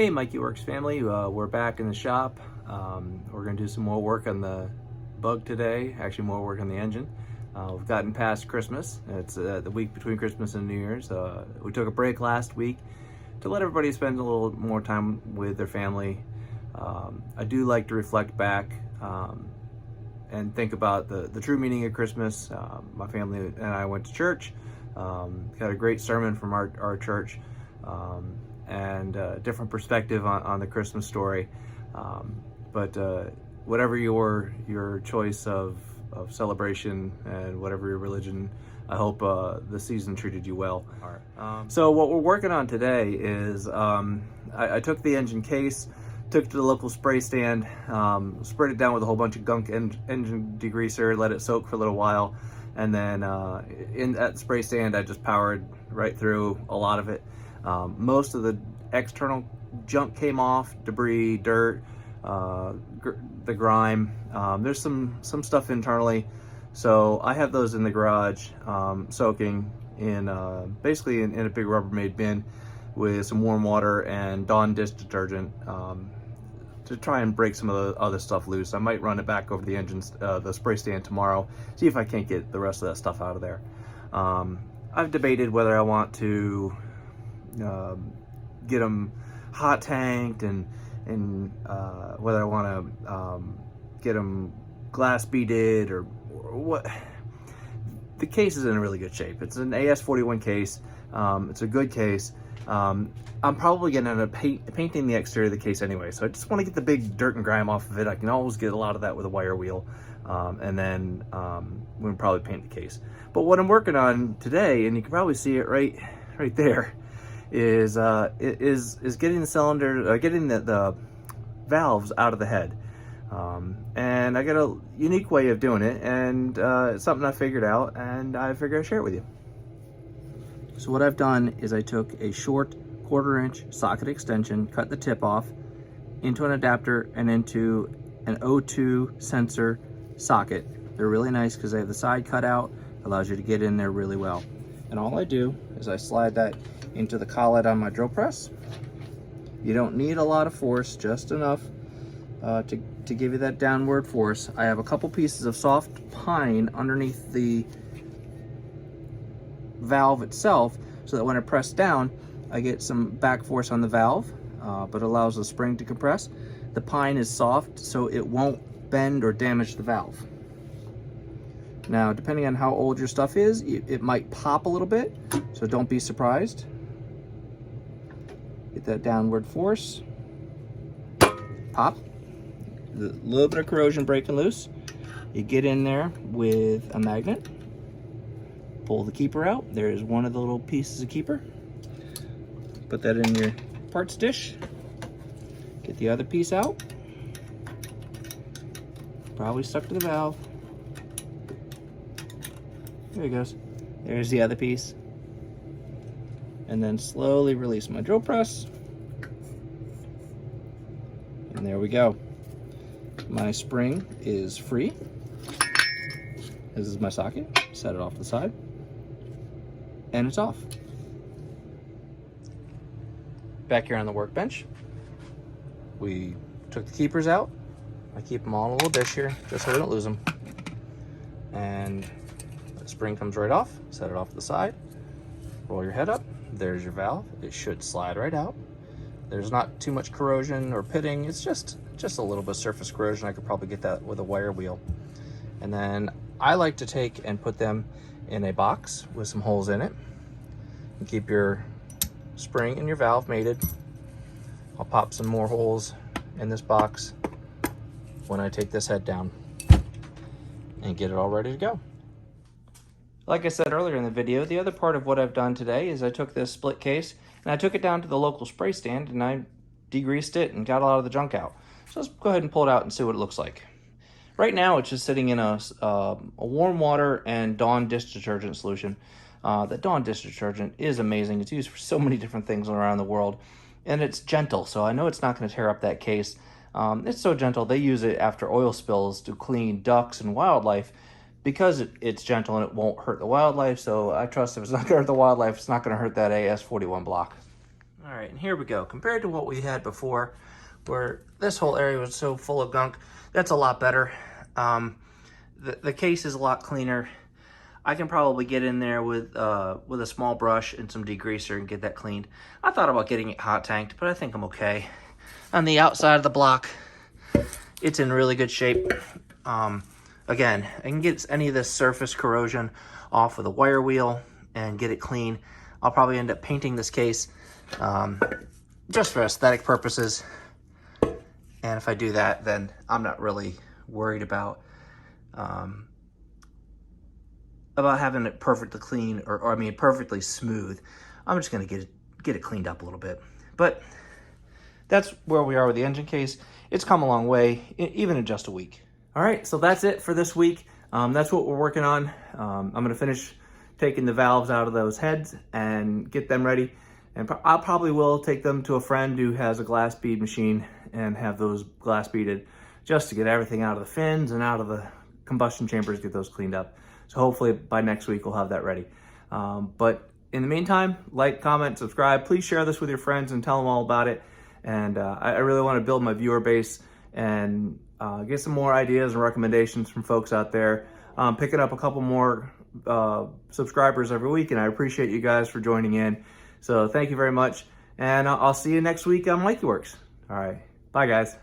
Hey, Mikey Works family, we're back in the shop. We're going to do some more work on the bug today, actually more work on the engine. We've gotten past Christmas. It's the week between Christmas and New Year's. We took a break last week to let everybody spend a little more time with their family. I do like to reflect back and think about the true meaning of Christmas. My family and I went to church, got a great sermon from our church, and a different perspective on the Christmas story. But whatever your choice of celebration and whatever your religion, I hope the season treated you well. So what we're working on today is I took the engine case, took it to the local spray stand, sprayed it down with a whole bunch of gunk engine degreaser, let it soak for a little while, and then in that spray stand I just powered right through a lot of it. Most of the external junk came off, debris, dirt, the grime. There's some stuff internally, so I have those in the garage soaking in basically in a big Rubbermaid bin with some warm water and Dawn dish detergent to try and break some of the other stuff loose. I might run it back over the engines, the spray stand tomorrow, see if I can't get the rest of that stuff out of there. I've debated whether I want to get them hot tanked and whether I want to get them glass beaded or what. The case is in really good shape. It's an AS41 case. It's a good case. I'm probably going to end up painting the exterior of the case anyway, so I just want to get the big dirt and grime off of it. I can always get a lot of that with a wire wheel, and then we'll probably paint the case. But what I'm working on today, and you can probably see it right there, is getting the cylinder, getting the valves out of the head. And I got a unique way of doing it, and it's something I figured out, and I figured I'd share it with you. So what I've done is I took a short 1/4-inch socket extension, cut the tip off into an adapter and into an O2 sensor socket. They're really nice because they have the side cut out, allows you to get in there really well. And all I do is I slide that into the collet on my drill press. You don't need a lot of force, just enough to give you that downward force. I have a couple pieces of soft pine underneath the valve itself, so that when I press down, I get some back force on the valve, but allows the spring to compress. The pine is soft, so it won't bend or damage the valve. Now, depending on how old your stuff is, it might pop a little bit, so don't be surprised. Get that downward force. Pop. A little bit of corrosion breaking loose. You get in there with a magnet. Pull the keeper out. There's one of the little pieces of keeper. Put that in your parts dish. Get the other piece out. Probably stuck to the valve. There it goes. There's the other piece. And then slowly release my drill press. And there we go. My spring is free. This is my socket. Set it off to the side. And it's off. Back here on the workbench, we took the keepers out. I keep them all in a little dish here, just so we don't lose them. And the spring comes right off. Set it off to the side. Roll your head up. There's your valve. It should slide right out. There's not too much corrosion or pitting. It's just a little bit of surface corrosion. I could probably get that with a wire wheel. And then I like to take and put them in a box with some holes in it. And keep your spring and your valve mated. I'll pop some more holes in this box when I take this head down and get it all ready to go. Like I said earlier in the video, the other part of what I've done today is I took this split case and I took it down to the local spray stand and I degreased it and got a lot of the junk out. So let's go ahead and pull it out and see what it looks like. Right now it's just sitting in a warm water and Dawn dish detergent solution. The Dawn dish detergent is amazing. It's used for so many different things around the world, and it's gentle, so I know it's not going to tear up that case. It's so gentle, they use it after oil spills to clean ducks and wildlife because it's gentle and it won't hurt the wildlife, so I trust if it's not going to hurt the wildlife, it's not going to hurt that AS41 block. All All right, and here we go. Compared to what we had before, where this whole area was so full of gunk, that's a lot better. The case is a lot cleaner. I can probably get in there with a small brush and some degreaser and get that cleaned. I thought about getting it hot tanked, but I think I'm okay. On the outside of the block, it's in really good shape. Again, I can get any of this surface corrosion off with a wire wheel and get it clean. I'll probably end up painting this case just for aesthetic purposes. And if I do that, then I'm not really worried about having it perfectly clean or I mean perfectly smooth. I'm just gonna get it cleaned up a little bit. But that's where we are with the engine case. It's come a long way, even in just a week. All right, so that's it for this week. That's what we're working on. I'm gonna finish taking the valves out of those heads and get them ready. And I probably will take them to a friend who has a glass bead machine and have those glass beaded just to get everything out of the fins and out of the combustion chambers, get those cleaned up. So hopefully by next week we'll have that ready. But in the meantime, like, comment, subscribe. Please share this with your friends and tell them all about it. And I really want to build my viewer base and get some more ideas and recommendations from folks out there. Picking up a couple more subscribers every week, and I appreciate you guys for joining in. So thank you very much, and I'll see you next week on Mikey Works. All right, bye guys.